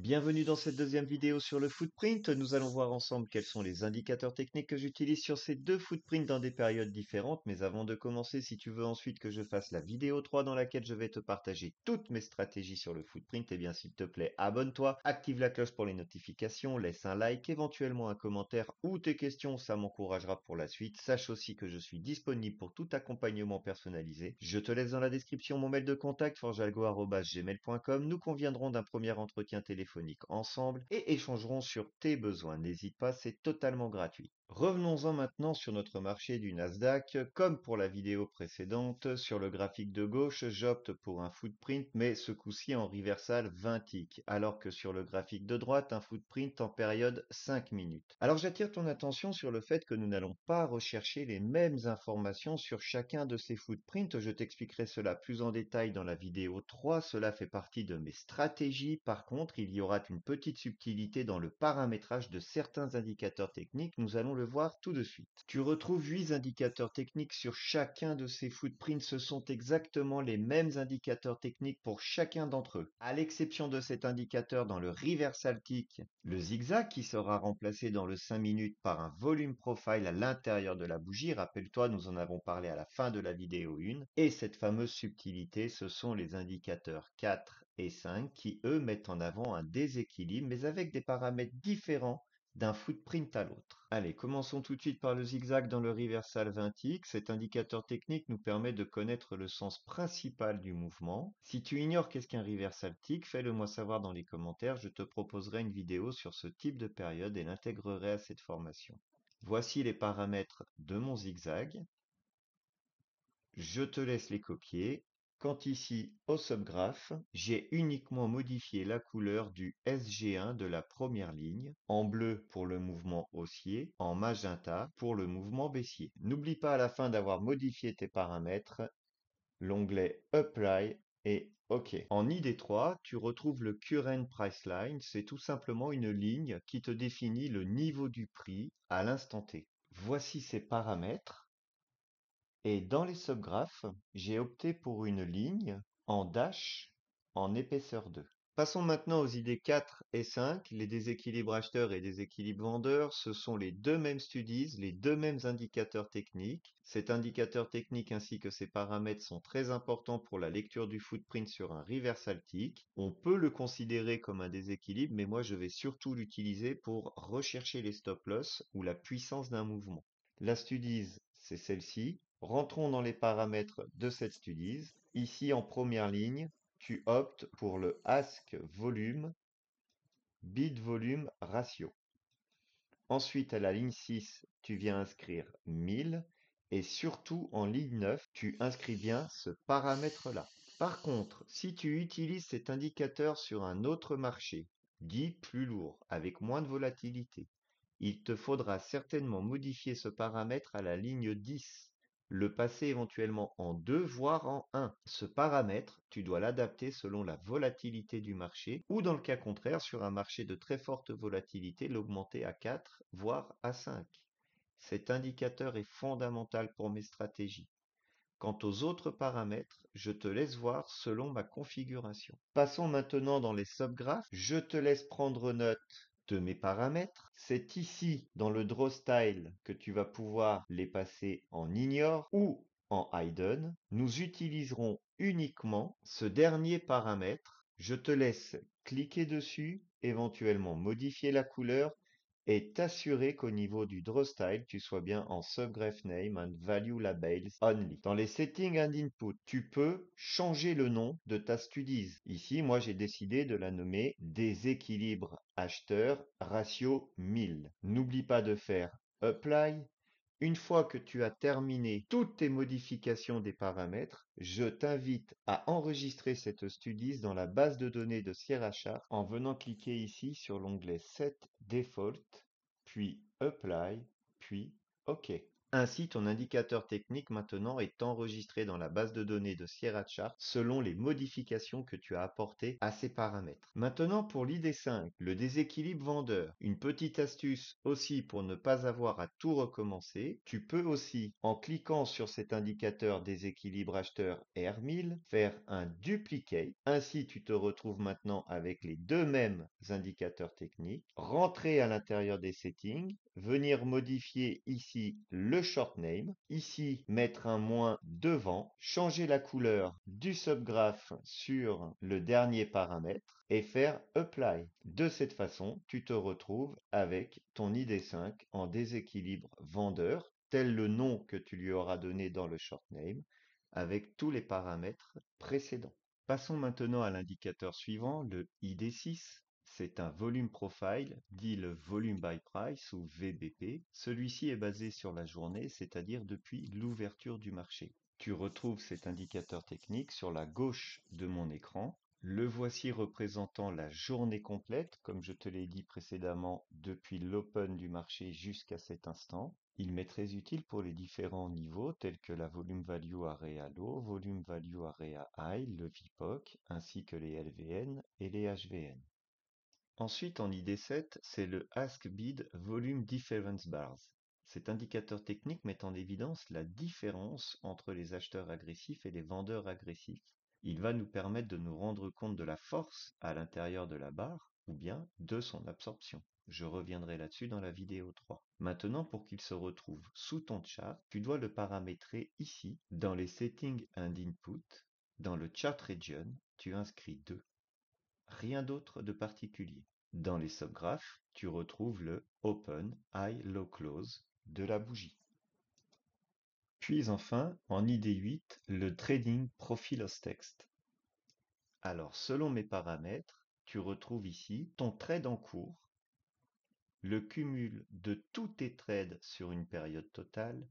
Bienvenue dans cette deuxième vidéo sur le footprint. Nous allons voir ensemble quels sont les indicateurs techniques que j'utilise sur ces deux footprints dans des périodes différentes. Mais avant de commencer, si tu veux ensuite que je fasse la vidéo 3 dans laquelle je vais te partager toutes mes stratégies sur le footprint, eh bien s'il te plaît, abonne-toi, active la cloche pour les notifications, laisse un like, éventuellement un commentaire ou tes questions, ça m'encouragera pour la suite. Sache aussi que je suis disponible pour tout accompagnement personnalisé. Je te laisse dans la description mon mail de contact forjalgo@gmail.com. Nous conviendrons d'un premier entretien téléphonique ensemble et échangerons sur tes besoins. N'hésite pas, c'est totalement gratuit. Revenons-en maintenant sur notre marché du Nasdaq. Comme pour la vidéo précédente, sur le graphique de gauche, j'opte pour un footprint, mais ce coup-ci en reversal 20 ticks, alors que sur le graphique de droite, un footprint en période 5 minutes. Alors j'attire ton attention sur le fait que nous n'allons pas rechercher les mêmes informations sur chacun de ces footprints. Je t'expliquerai cela plus en détail dans la vidéo 3. Cela fait partie de mes stratégies. Par contre, il y aura une petite subtilité dans le paramétrage de certains indicateurs techniques. Nous allons le voir tout de suite. Tu retrouves 8 indicateurs techniques sur chacun de ces footprints. Ce sont exactement les mêmes indicateurs techniques pour chacun d'entre eux. À l'exception de cet indicateur dans le reversal tick, le zigzag qui sera remplacé dans le 5 minutes par un volume profile à l'intérieur de la bougie. Rappelle-toi, nous en avons parlé à la fin de la vidéo 1. Et cette fameuse subtilité, ce sont les indicateurs 4 et 5 qui, eux, mettent en avant un déséquilibre, mais avec des paramètres différents d'un footprint à l'autre. Allez, commençons tout de suite par le zigzag dans le reversal 20x. Cet indicateur technique nous permet de connaître le sens principal du mouvement. Si tu ignores qu'est-ce qu'un reversal tick, fais-le moi savoir dans les commentaires. Je te proposerai une vidéo sur ce type de période et l'intégrerai à cette formation. Voici les paramètres de mon zigzag. Je te laisse les copier. Quand ici, au subgraphe, j'ai uniquement modifié la couleur du SG1 de la première ligne, en bleu pour le mouvement haussier, en magenta pour le mouvement baissier. N'oublie pas à la fin d'avoir modifié tes paramètres, l'onglet Apply et OK. En ID3, tu retrouves le Current Price Line, c'est tout simplement une ligne qui te définit le niveau du prix à l'instant T. Voici ces paramètres. Et dans les subgraphes, j'ai opté pour une ligne en dash en épaisseur 2. Passons maintenant aux idées 4 et 5. Les déséquilibres acheteurs et déséquilibres vendeurs, ce sont les deux mêmes studies, les deux mêmes indicateurs techniques. Cet indicateur technique ainsi que ses paramètres sont très importants pour la lecture du footprint sur un reversal tick. On peut le considérer comme un déséquilibre, mais moi je vais surtout l'utiliser pour rechercher les stop-loss ou la puissance d'un mouvement. La studies, c'est celle-ci. Rentrons dans les paramètres de cette studies. Ici, en première ligne, tu optes pour le ask volume, bid volume ratio. Ensuite, à la ligne 6, tu viens inscrire 1000 et surtout en ligne 9, tu inscris bien ce paramètre-là. Par contre, si tu utilises cet indicateur sur un autre marché, dit plus lourd, avec moins de volatilité, il te faudra certainement modifier ce paramètre à la ligne 10, le passer éventuellement en 2, voire en 1. Ce paramètre, tu dois l'adapter selon la volatilité du marché, ou dans le cas contraire, sur un marché de très forte volatilité, l'augmenter à 4, voire à 5. Cet indicateur est fondamental pour mes stratégies. Quant aux autres paramètres, je te laisse voir selon ma configuration. Passons maintenant dans les subgraphes. Je te laisse prendre note de mes paramètres. C'est ici, dans le Draw Style, que tu vas pouvoir les passer en Ignore ou en Hidden. Nous utiliserons uniquement ce dernier paramètre. Je te laisse cliquer dessus, éventuellement modifier la couleur et t'assurer qu'au niveau du Draw Style, tu sois bien en Subgraph Name and Value Labels Only. Dans les Settings and Input, tu peux changer le nom de ta studies. Ici, moi, j'ai décidé de la nommer Déséquilibre acheteur ratio 1000. N'oublie pas de faire Apply. Une fois que tu as terminé toutes tes modifications des paramètres, je t'invite à enregistrer cette studies dans la base de données de Sierra Chart en venant cliquer ici sur l'onglet Set Default, puis Apply, puis OK. Ainsi, ton indicateur technique maintenant est enregistré dans la base de données de Sierra Chart selon les modifications que tu as apportées à ces paramètres. Maintenant, pour l'ID5, le déséquilibre vendeur, une petite astuce aussi pour ne pas avoir à tout recommencer, tu peux aussi, en cliquant sur cet indicateur déséquilibre acheteur R1000, faire un duplicate. Ainsi, tu te retrouves maintenant avec les deux mêmes indicateurs techniques, rentrer à l'intérieur des settings, venir modifier ici le short name, ici mettre un moins devant, changer la couleur du subgraph sur le dernier paramètre et faire apply. De cette façon, tu te retrouves avec ton ID5 en déséquilibre vendeur, tel le nom que tu lui auras donné dans le short name, avec tous les paramètres précédents. Passons maintenant à l'indicateur suivant, le ID6. C'est un volume profile, dit le volume by price ou VBP. Celui-ci est basé sur la journée, c'est-à-dire depuis l'ouverture du marché. Tu retrouves cet indicateur technique sur la gauche de mon écran. Le voici représentant la journée complète, comme je te l'ai dit précédemment, depuis l'open du marché jusqu'à cet instant. Il m'est très utile pour les différents niveaux tels que la volume value area low, volume value area high, le VPOC, ainsi que les LVN et les HVN. Ensuite, en ID7, c'est le Ask Bid Volume Difference Bars. Cet indicateur technique met en évidence la différence entre les acheteurs agressifs et les vendeurs agressifs. Il va nous permettre de nous rendre compte de la force à l'intérieur de la barre ou bien de son absorption. Je reviendrai là-dessus dans la vidéo 3. Maintenant, pour qu'il se retrouve sous ton chart, tu dois le paramétrer ici, dans les Settings and Input. Dans le Chart Region, tu inscris 2. Rien d'autre de particulier. Dans les subgraphes, tu retrouves le Open, High, Low Close de la bougie. Puis enfin, en ID8, le Trading Profile of Text. Alors, selon mes paramètres, tu retrouves ici ton trade en cours, le cumul de tous tes trades sur une période totale,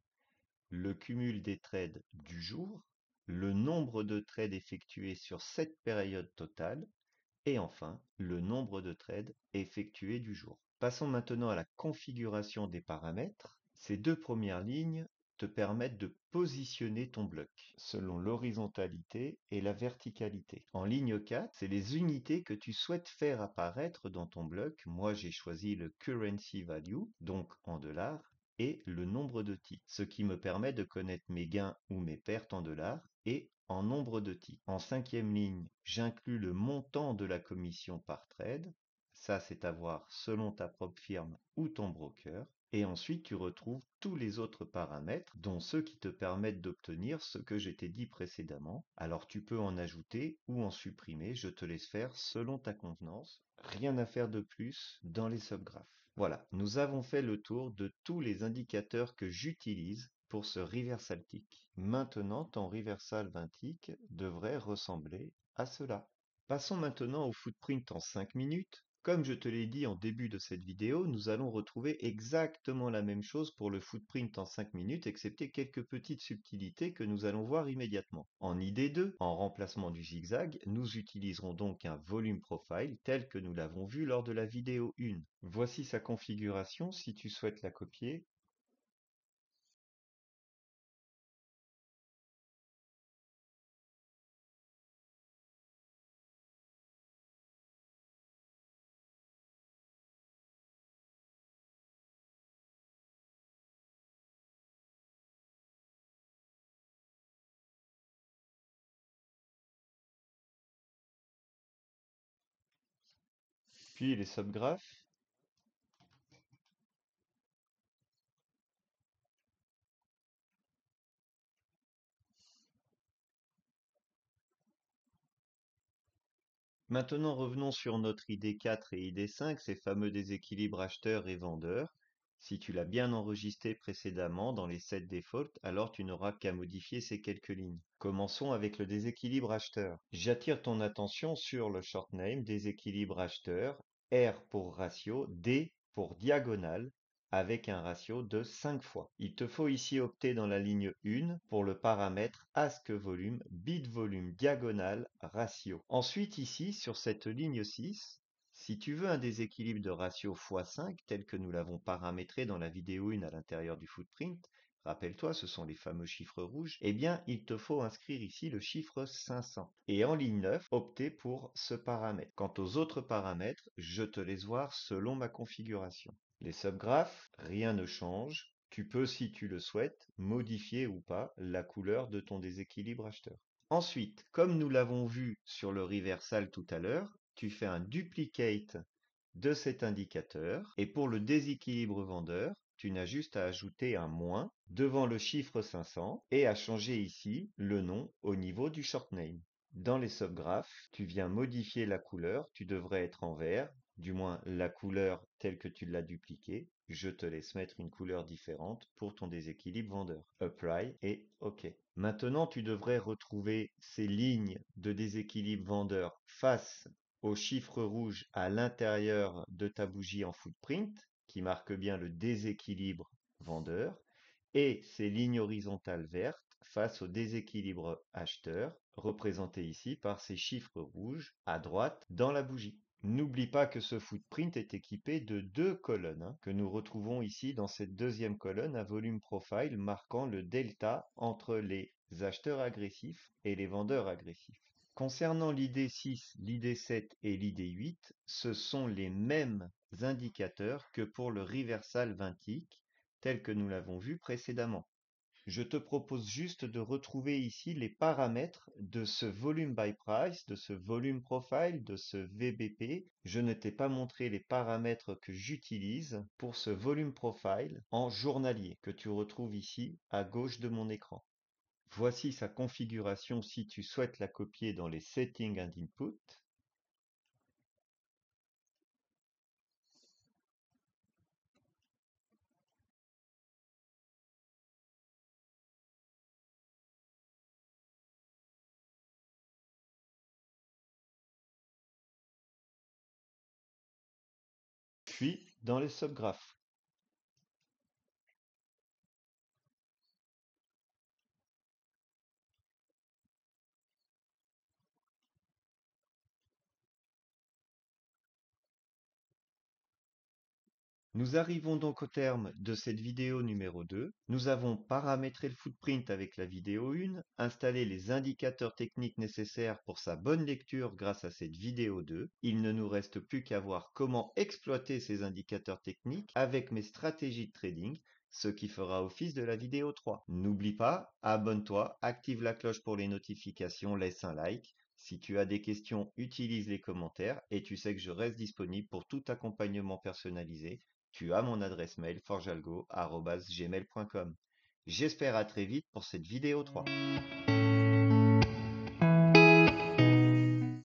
le cumul des trades du jour, le nombre de trades effectués sur cette période totale, et enfin, le nombre de trades effectués du jour. Passons maintenant à la configuration des paramètres. Ces deux premières lignes te permettent de positionner ton bloc selon l'horizontalité et la verticalité. En ligne 4, c'est les unités que tu souhaites faire apparaître dans ton bloc. Moi, j'ai choisi le currency value, donc en dollars, et le nombre de titres, ce qui me permet de connaître mes gains ou mes pertes en dollars et en nombre de titres. En cinquième ligne, j'inclus le montant de la commission par trade. Ça, c'est à voir selon ta propre firme ou ton broker. Et ensuite, tu retrouves tous les autres paramètres, dont ceux qui te permettent d'obtenir ce que je t'ai dit précédemment. Alors, tu peux en ajouter ou en supprimer. Je te laisse faire selon ta convenance. Rien à faire de plus dans les subgraphes. Voilà, nous avons fait le tour de tous les indicateurs que j'utilise pour ce reversal tick. Maintenant, ton reversal 20 tick devrait ressembler à cela. Passons maintenant au footprint en 5 minutes. Comme je te l'ai dit en début de cette vidéo, nous allons retrouver exactement la même chose pour le footprint en 5 minutes, excepté quelques petites subtilités que nous allons voir immédiatement. En ID2, en remplacement du zigzag, nous utiliserons donc un volume profile tel que nous l'avons vu lors de la vidéo 1. Voici sa configuration si tu souhaites la copier. Puis les subgraphes. Maintenant, revenons sur notre ID4 et ID5, ces fameux déséquilibres acheteurs et vendeurs. Si tu l'as bien enregistré précédemment dans les set default, alors tu n'auras qu'à modifier ces quelques lignes. Commençons avec le déséquilibre acheteur. J'attire ton attention sur le short name déséquilibre acheteur, R pour ratio, D pour diagonale, avec un ratio de 5 fois. Il te faut ici opter dans la ligne 1 pour le paramètre ask volume, bid volume diagonale ratio. Ensuite ici, sur cette ligne 6, si tu veux un déséquilibre de ratio x5 tel que nous l'avons paramétré dans la vidéo 1 à l'intérieur du footprint, rappelle-toi, ce sont les fameux chiffres rouges, eh bien, il te faut inscrire ici le chiffre 500. Et en ligne 9, opter pour ce paramètre. Quant aux autres paramètres, je te laisse voir selon ma configuration. Les subgraphes, rien ne change. Tu peux, si tu le souhaites, modifier ou pas la couleur de ton déséquilibre acheteur. Ensuite, comme nous l'avons vu sur le reversal tout à l'heure, tu fais un duplicate de cet indicateur et pour le déséquilibre vendeur, tu n'as juste à ajouter un moins devant le chiffre 500 et à changer ici le nom au niveau du short name. Dans les subgraphes, tu viens modifier la couleur, tu devrais être en vert, du moins la couleur telle que tu l'as dupliquée. Je te laisse mettre une couleur différente pour ton déséquilibre vendeur. Apply et OK. Maintenant, tu devrais retrouver ces lignes de déséquilibre vendeur face au chiffre rouge à l'intérieur de ta bougie en footprint, qui marque bien le déséquilibre vendeur, et ces lignes horizontales vertes face au déséquilibre acheteur, représenté ici par ces chiffres rouges à droite dans la bougie. N'oublie pas que ce footprint est équipé de deux colonnes, que nous retrouvons ici dans cette deuxième colonne à volume profile marquant le delta entre les acheteurs agressifs et les vendeurs agressifs. Concernant l'ID 6, l'ID 7 et l'ID 8, ce sont les mêmes indicateurs que pour le reversal 20 ticks, tel que nous l'avons vu précédemment. Je te propose juste de retrouver ici les paramètres de ce volume by price, de ce volume profile, de ce VBP. Je ne t'ai pas montré les paramètres que j'utilise pour ce volume profile en journalier que tu retrouves ici à gauche de mon écran. Voici sa configuration si tu souhaites la copier dans les Settings and Input. Puis dans les subgraphes. Nous arrivons donc au terme de cette vidéo numéro 2. Nous avons paramétré le footprint avec la vidéo 1, installé les indicateurs techniques nécessaires pour sa bonne lecture grâce à cette vidéo 2. Il ne nous reste plus qu'à voir comment exploiter ces indicateurs techniques avec mes stratégies de trading, ce qui fera office de la vidéo 3. N'oublie pas, abonne-toi, active la cloche pour les notifications, laisse un like. Si tu as des questions, utilise les commentaires et tu sais que je reste disponible pour tout accompagnement personnalisé. Tu as mon adresse mail forgealgo@gmail.com. J'espère à très vite pour cette vidéo 3.